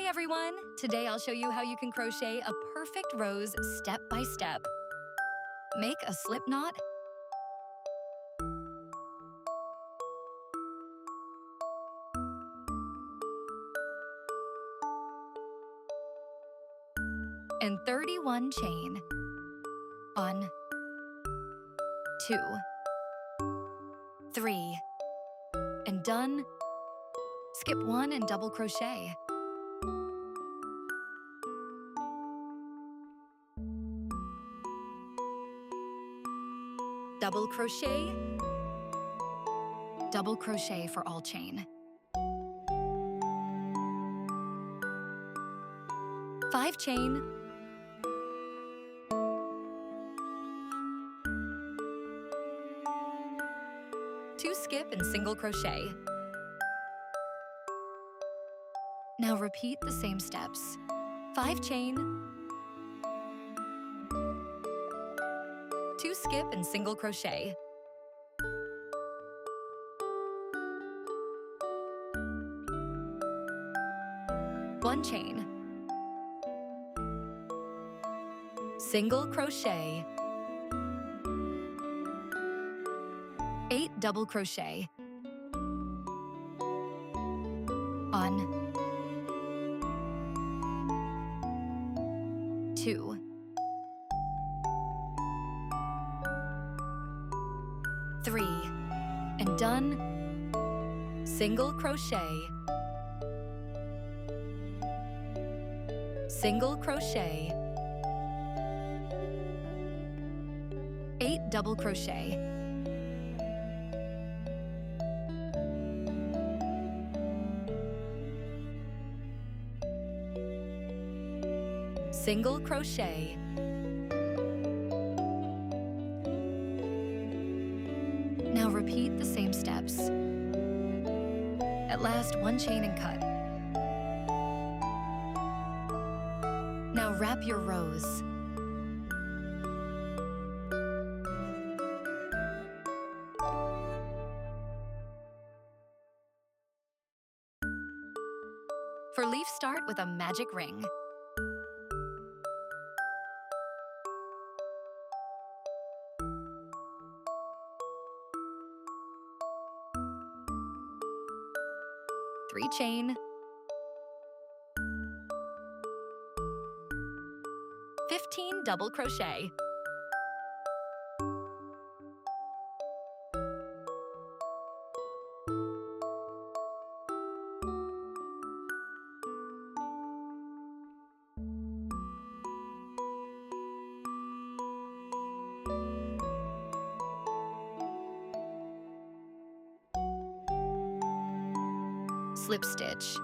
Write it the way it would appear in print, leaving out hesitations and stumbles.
everyone! Today I'll show you how you can crochet a perfect rose step by step. Make a slip knot. And 31 chain. 1, 2, 3, and done. Skip 1 and double crochet. Double crochet for all chain. 5 chain. 2 skip and single crochet. Now repeat the same steps. 5 chain, 2 skip and single crochet. One chain, single crochet, 8 double crochet. 1, 2, 3, and done. Single crochet, single crochet, 8 double crochet. Single crochet. Now repeat the same steps. At last, 1 chain and cut. Now wrap your rose. For leaf, start with a magic ring. Three chain, 15 double crochet. Slip stitch.